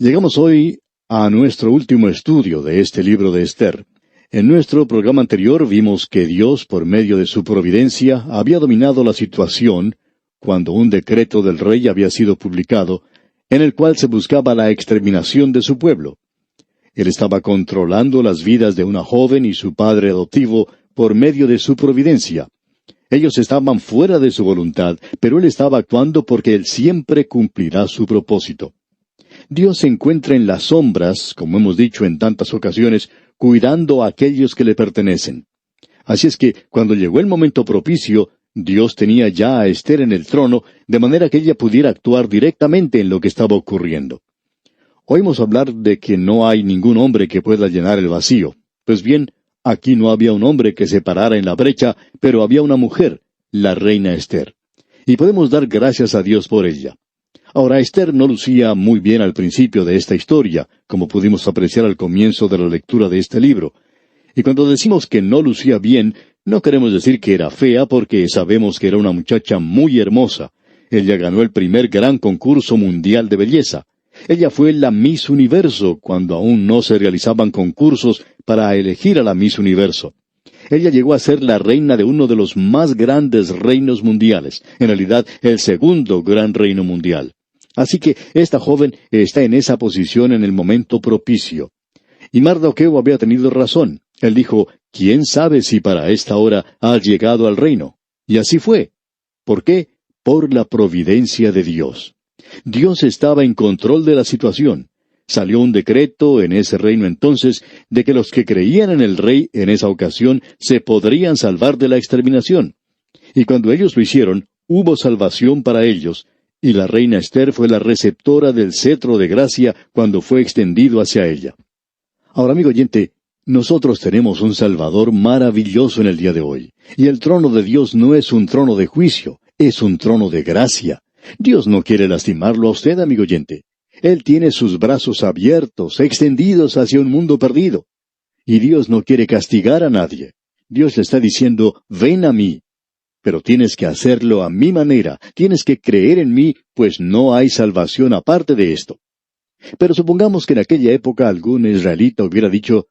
Llegamos hoy a nuestro último estudio de este libro de Esther. En nuestro programa anterior vimos que Dios, por medio de su providencia, había dominado la situación cuando un decreto del rey había sido publicado, en el cual se buscaba la exterminación de su pueblo. Él estaba controlando las vidas de una joven y su padre adoptivo por medio de su providencia. Ellos estaban fuera de su voluntad, pero Él estaba actuando porque Él siempre cumplirá su propósito. Dios se encuentra en las sombras, como hemos dicho en tantas ocasiones, cuidando a aquellos que le pertenecen. Así es que, cuando llegó el momento propicio, Dios tenía ya a Esther en el trono, de manera que ella pudiera actuar directamente en lo que estaba ocurriendo. Oímos hablar de que no hay ningún hombre que pueda llenar el vacío. Pues bien, aquí no había un hombre que se parara en la brecha, pero había una mujer, la reina Esther. Y podemos dar gracias a Dios por ella. Ahora, Esther no lucía muy bien al principio de esta historia, como pudimos apreciar al comienzo de la lectura de este libro. Y cuando decimos que no lucía bien, no queremos decir que era fea, porque sabemos que era una muchacha muy hermosa. Ella ganó el primer gran concurso mundial de belleza. Ella fue la Miss Universo, cuando aún no se realizaban concursos para elegir a la Miss Universo. Ella llegó a ser la reina de uno de los más grandes reinos mundiales, en realidad el segundo gran reino mundial. Así que esta joven está en esa posición en el momento propicio. Y Mardoqueo había tenido razón. Él dijo, ¿quién sabe si para esta hora has llegado al reino? Y así fue. ¿Por qué? Por la providencia de Dios. Dios estaba en control de la situación. Salió un decreto en ese reino entonces de que los que creían en el rey en esa ocasión se podrían salvar de la exterminación. Y cuando ellos lo hicieron, hubo salvación para ellos, y la reina Esther fue la receptora del cetro de gracia cuando fue extendido hacia ella. Ahora, amigo oyente, nosotros tenemos un Salvador maravilloso en el día de hoy. Y el trono de Dios no es un trono de juicio, es un trono de gracia. Dios no quiere lastimarlo a usted, amigo oyente. Él tiene sus brazos abiertos, extendidos hacia un mundo perdido. Y Dios no quiere castigar a nadie. Dios le está diciendo, ven a mí. Pero tienes que hacerlo a mi manera, tienes que creer en mí, pues no hay salvación aparte de esto. Pero supongamos que en aquella época algún israelita hubiera dicho,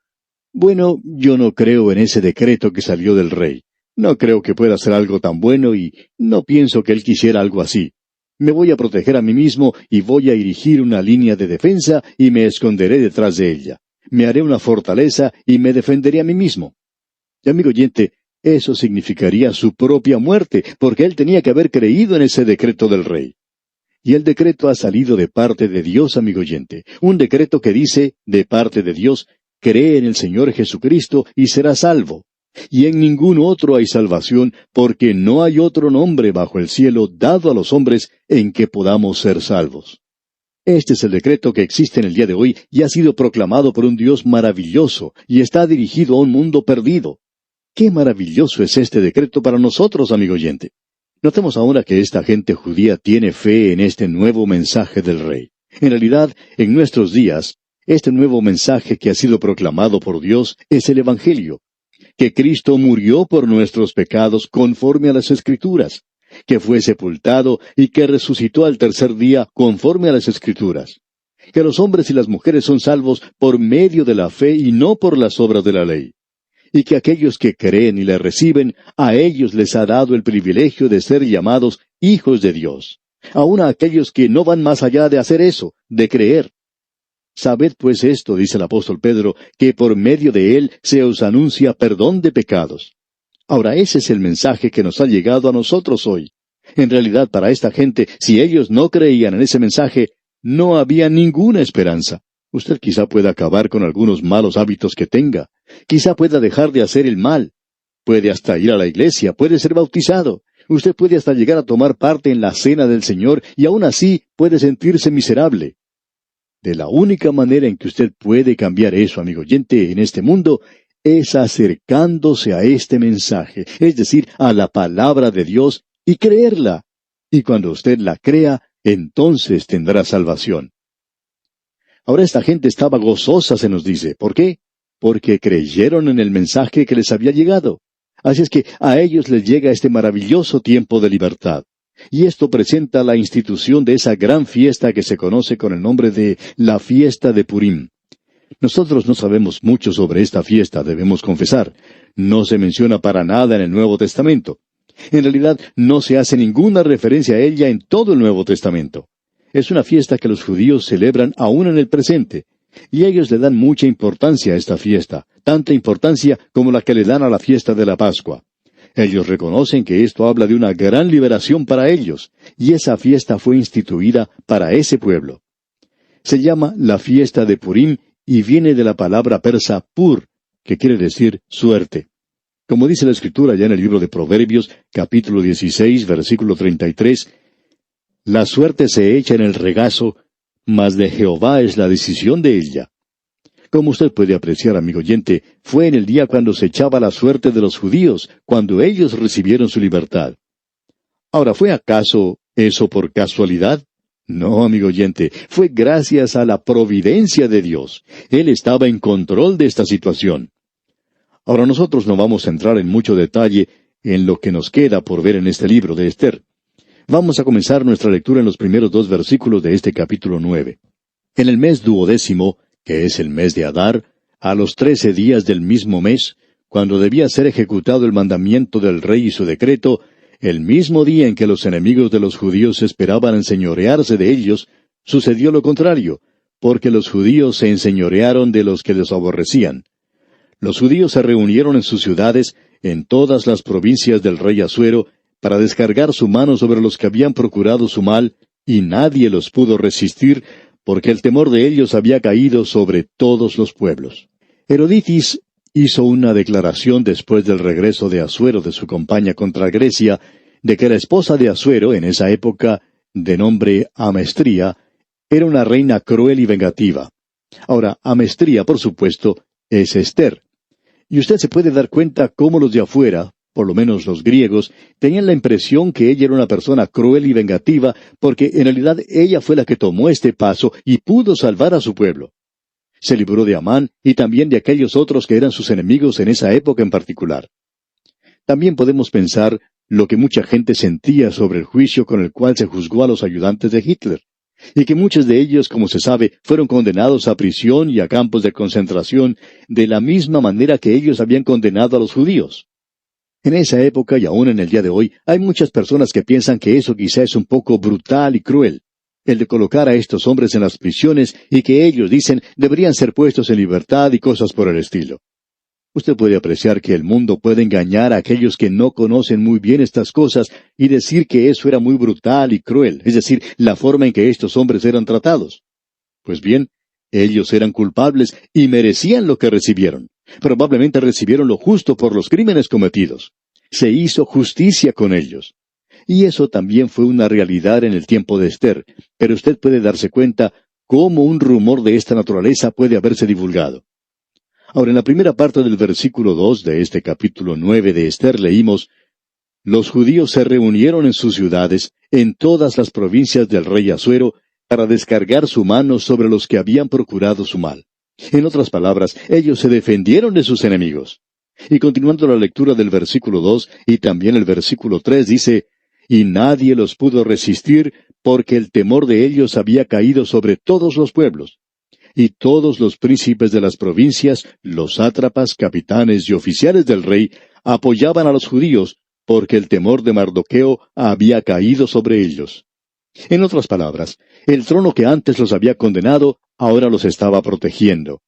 bueno, yo no creo en ese decreto que salió del rey. No creo que pueda ser algo tan bueno y no pienso que él quisiera algo así. Me voy a proteger a mí mismo y voy a erigir una línea de defensa y me esconderé detrás de ella. Me haré una fortaleza y me defenderé a mí mismo. Y amigo oyente, eso significaría su propia muerte, porque él tenía que haber creído en ese decreto del rey. Y el decreto ha salido de parte de Dios, amigo oyente. Un decreto que dice, de parte de Dios, cree en el Señor Jesucristo y serás salvo. Y en ningún otro hay salvación, porque no hay otro nombre bajo el cielo dado a los hombres en que podamos ser salvos. Este es el decreto que existe en el día de hoy y ha sido proclamado por un Dios maravilloso y está dirigido a un mundo perdido. ¡Qué maravilloso es este decreto para nosotros, amigo oyente! Notemos ahora que esta gente judía tiene fe en este nuevo mensaje del Rey. En realidad, en nuestros días, este nuevo mensaje que ha sido proclamado por Dios es el Evangelio, que Cristo murió por nuestros pecados conforme a las Escrituras, que fue sepultado y que resucitó al tercer día conforme a las Escrituras, que los hombres y las mujeres son salvos por medio de la fe y no por las obras de la ley, y que aquellos que creen y le reciben, a ellos les ha dado el privilegio de ser llamados hijos de Dios, aun a aquellos que no van más allá de hacer eso, de creer. Sabed pues esto, dice el apóstol Pedro, que por medio de él se os anuncia perdón de pecados. Ahora, ese es el mensaje que nos ha llegado a nosotros hoy. En realidad, para esta gente, si ellos no creían en ese mensaje, no había ninguna esperanza. Usted quizá pueda acabar con algunos malos hábitos que tenga. Quizá pueda dejar de hacer el mal. Puede hasta ir a la iglesia, puede ser bautizado. Usted puede hasta llegar a tomar parte en la cena del Señor y aún así puede sentirse miserable. De la única manera en que usted puede cambiar eso, amigo oyente, en este mundo, es acercándose a este mensaje, es decir, a la palabra de Dios y creerla. Y cuando usted la crea, entonces tendrá salvación. Ahora esta gente estaba gozosa, se nos dice. ¿Por qué? Porque creyeron en el mensaje que les había llegado. Así es que a ellos les llega este maravilloso tiempo de libertad. Y esto presenta la institución de esa gran fiesta que se conoce con el nombre de la fiesta de Purim. Nosotros no sabemos mucho sobre esta fiesta, debemos confesar. No se menciona para nada en el Nuevo Testamento. En realidad, no se hace ninguna referencia a ella en todo el Nuevo Testamento. Es una fiesta que los judíos celebran aún en el presente. Y ellos le dan mucha importancia a esta fiesta, tanta importancia como la que le dan a la fiesta de la Pascua. Ellos reconocen que esto habla de una gran liberación para ellos, y esa fiesta fue instituida para ese pueblo. Se llama la fiesta de Purim y viene de la palabra persa pur, que quiere decir suerte. Como dice la Escritura ya en el libro de Proverbios, capítulo 16, versículo 33, la suerte se echa en el regazo, mas de Jehová es la decisión de ella. Como usted puede apreciar, amigo oyente, fue en el día cuando se echaba la suerte de los judíos, cuando ellos recibieron su libertad. Ahora, ¿fue acaso eso por casualidad? No, amigo oyente, fue gracias a la providencia de Dios. Él estaba en control de esta situación. Ahora nosotros no vamos a entrar en mucho detalle en lo que nos queda por ver en este libro de Ester. Vamos a comenzar nuestra lectura en los primeros 2 versículos de este capítulo 9. En el mes 12º, que es el mes de Adar, a los 13 días del mismo mes, cuando debía ser ejecutado el mandamiento del rey y su decreto, el mismo día en que los enemigos de los judíos esperaban enseñorearse de ellos, sucedió lo contrario, porque los judíos se enseñorearon de los que los aborrecían. Los judíos se reunieron en sus ciudades, en todas las provincias del rey Asuero, para descargar su mano sobre los que habían procurado su mal, y nadie los pudo resistir, porque el temor de ellos había caído sobre todos los pueblos. Herodotis hizo una declaración después del regreso de Asuero de su campaña contra Grecia, de que la esposa de Asuero, en esa época, de nombre Amestría, era una reina cruel y vengativa. Ahora, Amestría, por supuesto, es Ester. Y usted se puede dar cuenta cómo los de afuera, por lo menos los griegos, tenían la impresión que ella era una persona cruel y vengativa, porque en realidad ella fue la que tomó este paso y pudo salvar a su pueblo. Se libró de Amán y también de aquellos otros que eran sus enemigos en esa época en particular. También podemos pensar lo que mucha gente sentía sobre el juicio con el cual se juzgó a los ayudantes de Hitler, y que muchos de ellos, como se sabe, fueron condenados a prisión y a campos de concentración de la misma manera que ellos habían condenado a los judíos. En esa época y aún en el día de hoy, hay muchas personas que piensan que eso quizá es un poco brutal y cruel, el de colocar a estos hombres en las prisiones y que ellos dicen deberían ser puestos en libertad y cosas por el estilo. Usted puede apreciar que el mundo puede engañar a aquellos que no conocen muy bien estas cosas y decir que eso era muy brutal y cruel, es decir, la forma en que estos hombres eran tratados. Pues bien, ellos eran culpables y merecían lo que recibieron. Probablemente recibieron lo justo por los crímenes cometidos. Se hizo justicia con ellos. Y eso también fue una realidad en el tiempo de Ester, pero usted puede darse cuenta cómo un rumor de esta naturaleza puede haberse divulgado. Ahora, en la primera parte del versículo 2 de este capítulo 9 de Ester leímos: los judíos se reunieron en sus ciudades, en todas las provincias del rey Asuero, para descargar su mano sobre los que habían procurado su mal. En otras palabras, ellos se defendieron de sus enemigos. Y continuando la lectura del versículo 2 y también el versículo 3 dice: y nadie los pudo resistir, porque el temor de ellos había caído sobre todos los pueblos. Y todos los príncipes de las provincias, los sátrapas, capitanes y oficiales del rey, apoyaban a los judíos, porque el temor de Mardoqueo había caído sobre ellos. En otras palabras, el trono que antes los había condenado, ahora los estaba protegiendo.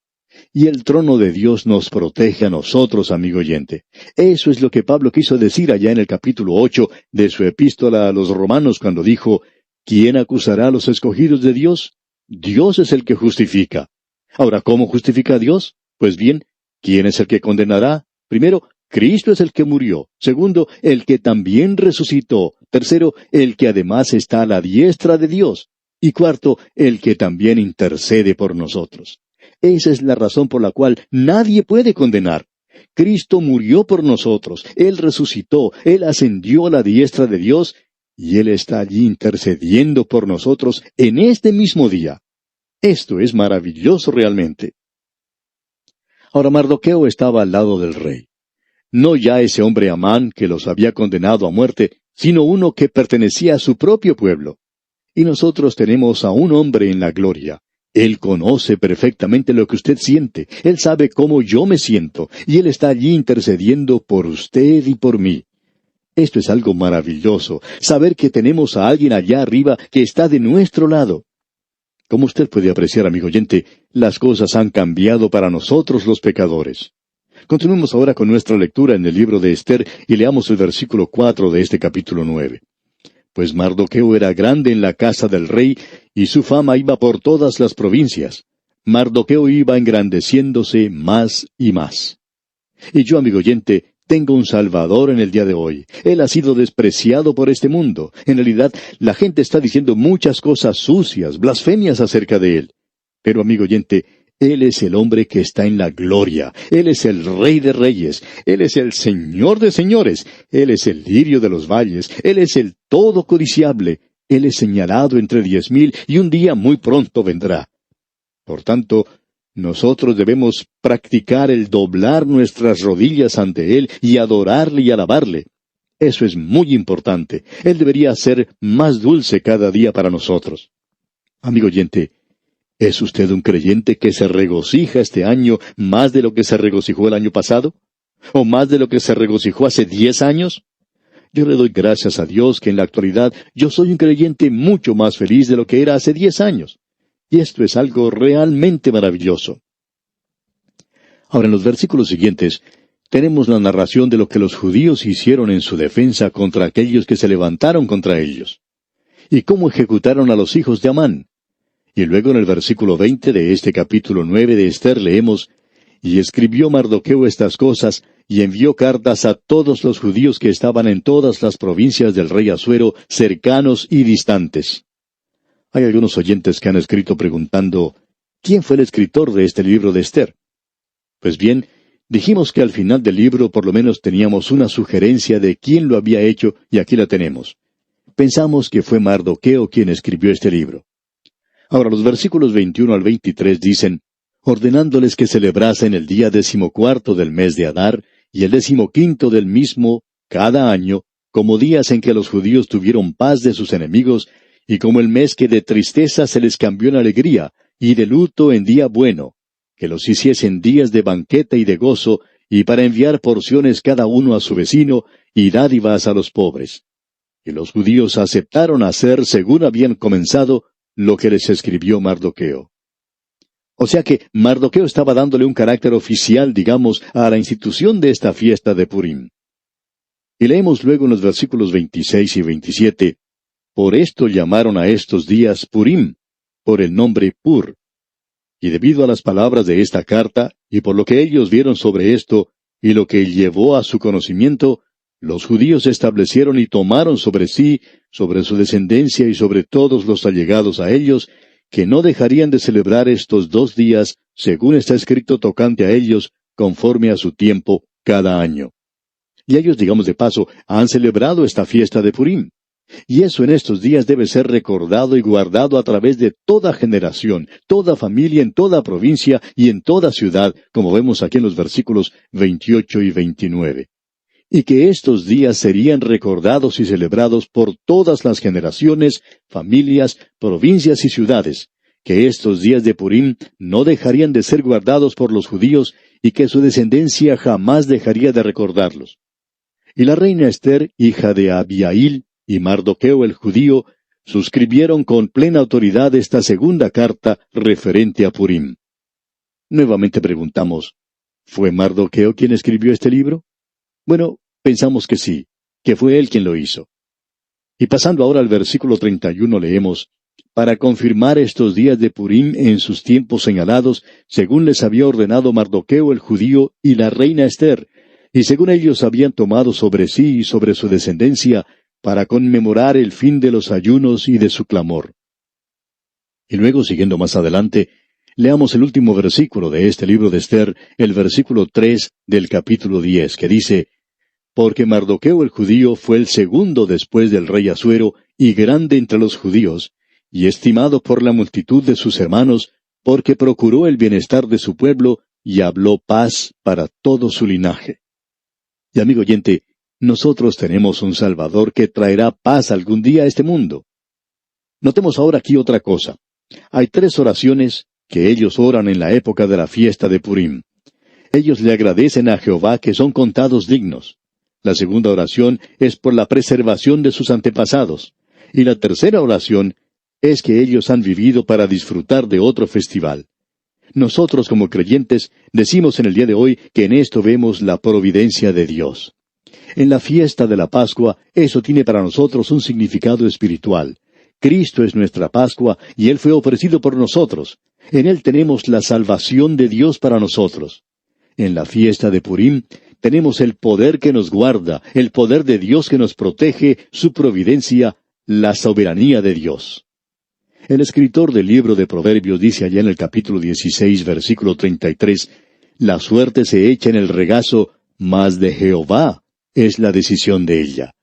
Y el trono de Dios nos protege a nosotros, amigo oyente. Eso es lo que Pablo quiso decir allá en el capítulo 8 de su epístola a los Romanos cuando dijo: ¿quién acusará a los escogidos de Dios? Dios es el que justifica. Ahora, ¿cómo justifica a Dios? Pues bien, ¿quién es el que condenará? Primero, Cristo es el que murió. Segundo, el que también resucitó. Tercero, el que además está a la diestra de Dios. Y cuarto, el que también intercede por nosotros. Esa es la razón por la cual nadie puede condenar. Cristo murió por nosotros, Él resucitó, Él ascendió a la diestra de Dios, y Él está allí intercediendo por nosotros en este mismo día. Esto es maravilloso realmente. Ahora Mardoqueo estaba al lado del rey. No ya ese hombre Amán que los había condenado a muerte, sino uno que pertenecía a su propio pueblo. Y nosotros tenemos a un hombre en la gloria. Él conoce perfectamente lo que usted siente. Él sabe cómo yo me siento. Y Él está allí intercediendo por usted y por mí. Esto es algo maravilloso, saber que tenemos a alguien allá arriba que está de nuestro lado. Como usted puede apreciar, amigo oyente, las cosas han cambiado para nosotros los pecadores. Continuemos ahora con nuestra lectura en el libro de Esther y leamos el versículo 4 de este capítulo 9. Pues Mardoqueo era grande en la casa del rey, y su fama iba por todas las provincias. Mardoqueo iba engrandeciéndose más y más. Y yo, amigo oyente, tengo un Salvador en el día de hoy. Él ha sido despreciado por este mundo. En realidad, la gente está diciendo muchas cosas sucias, blasfemias acerca de Él. Pero, amigo oyente, Él es el hombre que está en la gloria. Él es el Rey de Reyes. Él es el Señor de Señores. Él es el lirio de los valles. Él es el todo codiciable. Él es señalado entre 10,000 y un día muy pronto vendrá. Por tanto, nosotros debemos practicar el doblar nuestras rodillas ante Él y adorarle y alabarle. Eso es muy importante. Él debería ser más dulce cada día para nosotros. Amigo oyente, ¿es usted un creyente que se regocija este año más de lo que se regocijó el año pasado? ¿O más de lo que se regocijó hace 10 años? Yo le doy gracias a Dios que en la actualidad yo soy un creyente mucho más feliz de lo que era hace 10 años. Y esto es algo realmente maravilloso. Ahora, en los versículos siguientes, tenemos la narración de lo que los judíos hicieron en su defensa contra aquellos que se levantaron contra ellos. Y cómo ejecutaron a los hijos de Amán. Y luego en el versículo 20 de este capítulo 9 de Esther leemos, y escribió Mardoqueo estas cosas, y envió cartas a todos los judíos que estaban en todas las provincias del rey Asuero, cercanos y distantes. Hay algunos oyentes que han escrito preguntando, ¿quién fue el escritor de este libro de Esther? Pues bien, dijimos que al final del libro por lo menos teníamos una sugerencia de quién lo había hecho, y aquí la tenemos. Pensamos que fue Mardoqueo quien escribió este libro. Ahora, los versículos 21 al 23 dicen, ordenándoles que celebrasen el día 14 del mes de Adar, y el 15 del mismo, cada año, como días en que los judíos tuvieron paz de sus enemigos, y como el mes que de tristeza se les cambió en alegría, y de luto en día bueno, que los hiciesen días de banquete y de gozo, y para enviar porciones cada uno a su vecino, y dádivas a los pobres. Y los judíos aceptaron hacer, según habían comenzado, lo que les escribió Mardoqueo. O sea que Mardoqueo estaba dándole un carácter oficial, digamos, a la institución de esta fiesta de Purim. Y leemos luego en los versículos 26 y 27, por esto llamaron a estos días Purim, por el nombre Pur. Y debido a las palabras de esta carta, y por lo que ellos vieron sobre esto, y lo que llevó a su conocimiento, los judíos establecieron y tomaron sobre sí, sobre su descendencia y sobre todos los allegados a ellos, que no dejarían de celebrar estos 2 días, según está escrito tocante a ellos, conforme a su tiempo, cada año. Y ellos, digamos de paso, han celebrado esta fiesta de Purim. Y eso en estos días debe ser recordado y guardado a través de toda generación, toda familia, en toda provincia y en toda ciudad, como vemos aquí en los versículos 28 y 29. Y que estos días serían recordados y celebrados por todas las generaciones, familias, provincias y ciudades, que estos días de Purim no dejarían de ser guardados por los judíos y que su descendencia jamás dejaría de recordarlos. Y la reina Esther, hija de Abihail, y Mardoqueo el judío, suscribieron con plena autoridad esta segunda carta referente a Purim. Nuevamente preguntamos, ¿fue Mardoqueo quien escribió este libro? Bueno, pensamos que sí, que fue él quien lo hizo. Y pasando ahora al versículo 31 leemos, para confirmar estos días de Purim en sus tiempos señalados, según les había ordenado Mardoqueo el judío y la reina Esther, y según ellos habían tomado sobre sí y sobre su descendencia, para conmemorar el fin de los ayunos y de su clamor. Y luego, siguiendo más adelante, leamos el último versículo de este libro de Esther, el versículo 3 del capítulo 10, que dice, porque Mardoqueo el judío fue el segundo después del rey Asuero, y grande entre los judíos, y estimado por la multitud de sus hermanos, porque procuró el bienestar de su pueblo, y habló paz para todo su linaje. Y amigo oyente, Nosotros tenemos un Salvador que traerá paz algún día a este mundo. Notemos ahora aquí otra cosa. Hay 3 oraciones que ellos oran en la época de la fiesta de Purim. Ellos le agradecen a Jehová que son contados dignos. La segunda oración es por la preservación de sus antepasados. Y la tercera oración es que ellos han vivido para disfrutar de otro festival. Nosotros como creyentes decimos en el día de hoy que en esto vemos la providencia de Dios. En la fiesta de la Pascua, eso tiene para nosotros un significado espiritual. Cristo es nuestra Pascua y Él fue ofrecido por nosotros. En Él tenemos la salvación de Dios para nosotros. En la fiesta de Purim tenemos el poder que nos guarda, el poder de Dios que nos protege, su providencia, la soberanía de Dios. El escritor del libro de Proverbios dice allá en el capítulo 16, versículo 33, «La suerte se echa en el regazo, mas de Jehová es la decisión de ella.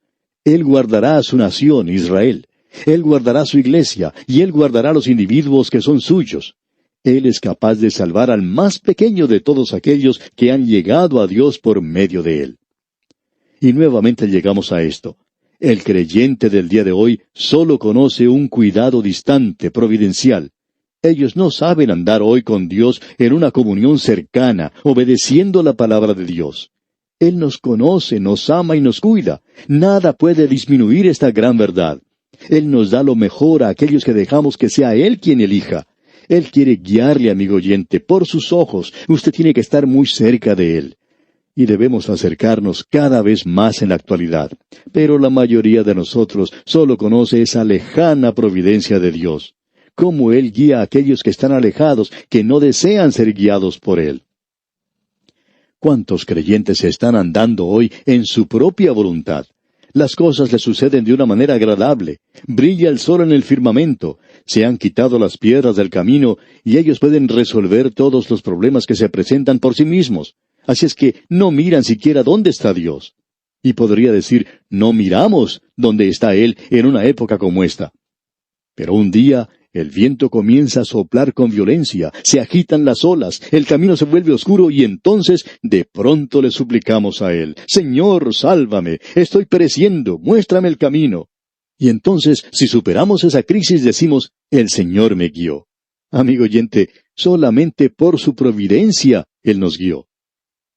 Él guardará a su nación, Israel. Él guardará su iglesia, y Él guardará a los individuos que son suyos. Él es capaz de salvar al más pequeño de todos aquellos que han llegado a Dios por medio de Él». Y nuevamente llegamos a esto. El creyente del día de hoy solo conoce un cuidado distante, providencial. Ellos no saben andar hoy con Dios en una comunión cercana, obedeciendo la palabra de Dios. Él nos conoce, nos ama y nos cuida. Nada puede disminuir esta gran verdad. Él nos da lo mejor a aquellos que dejamos que sea Él quien elija. Él quiere guiarle, amigo oyente, por sus ojos. Usted tiene que estar muy cerca de Él. Y debemos acercarnos cada vez más en la actualidad. Pero la mayoría de nosotros solo conoce esa lejana providencia de Dios. Cómo Él guía a aquellos que están alejados, que no desean ser guiados por Él. ¿Cuántos creyentes están andando hoy en su propia voluntad? Las cosas les suceden de una manera agradable. Brilla el sol en el firmamento. Se han quitado las piedras del camino y ellos pueden resolver todos los problemas que se presentan por sí mismos. Así es que no miran siquiera dónde está Dios. Y podría decir, no miramos dónde está Él en una época como esta. Pero un día el viento comienza a soplar con violencia, se agitan las olas, el camino se vuelve oscuro y entonces de pronto le suplicamos a Él, Señor, sálvame, estoy pereciendo, muéstrame el camino. Y entonces, si superamos esa crisis, decimos, el Señor me guió. Amigo oyente, solamente por su providencia Él nos guió.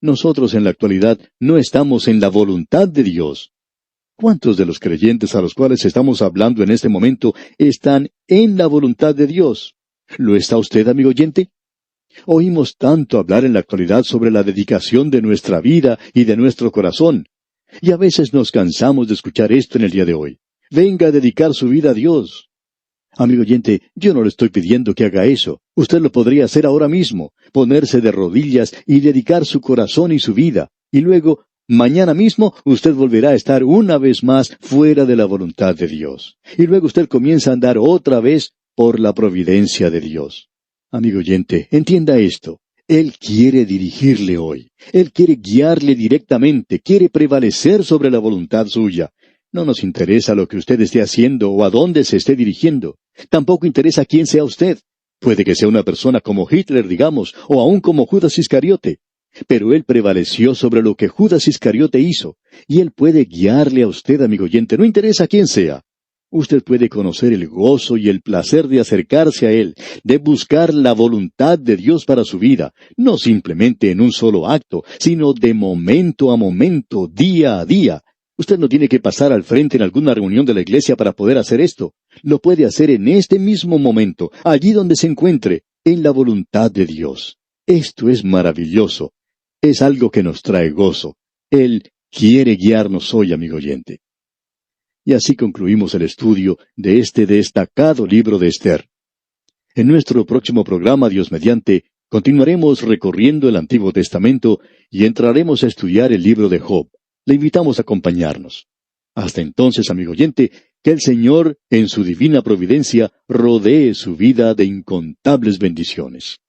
Nosotros en la actualidad no estamos en la voluntad de Dios. ¿Cuántos de los creyentes a los cuales estamos hablando en este momento están en la voluntad de Dios? ¿Lo está usted, amigo oyente? Oímos tanto hablar en la actualidad sobre la dedicación de nuestra vida y de nuestro corazón. Y a veces nos cansamos de escuchar esto en el día de hoy. Venga a dedicar su vida a Dios. Amigo oyente, yo no le estoy pidiendo que haga eso. Usted lo podría hacer ahora mismo, ponerse de rodillas y dedicar su corazón y su vida. Y luego, mañana mismo, usted volverá a estar una vez más fuera de la voluntad de Dios. Y luego usted comienza a andar otra vez por la providencia de Dios. Amigo oyente, entienda esto. Él quiere dirigirle hoy. Él quiere guiarle directamente, quiere prevalecer sobre la voluntad suya. No nos interesa lo que usted esté haciendo o a dónde se esté dirigiendo. Tampoco interesa quién sea usted. Puede que sea una persona como Hitler, digamos, o aún como Judas Iscariote. Pero él prevaleció sobre lo que Judas Iscariote hizo. Y él puede guiarle a usted, amigo oyente, no interesa quién sea. Usted puede conocer el gozo y el placer de acercarse a Él, de buscar la voluntad de Dios para su vida, no simplemente en un solo acto, sino de momento a momento, día a día. Usted no tiene que pasar al frente en alguna reunión de la iglesia para poder hacer esto. Lo puede hacer en este mismo momento, allí donde se encuentre, en la voluntad de Dios. Esto es maravilloso. Es algo que nos trae gozo. Él quiere guiarnos hoy, amigo oyente. Y así concluimos el estudio de este destacado libro de Ester. En nuestro próximo programa, Dios mediante, continuaremos recorriendo el Antiguo Testamento y entraremos a estudiar el libro de Job. Le invitamos a acompañarnos. Hasta entonces, amigo oyente, que el Señor, en su divina providencia, rodee su vida de incontables bendiciones.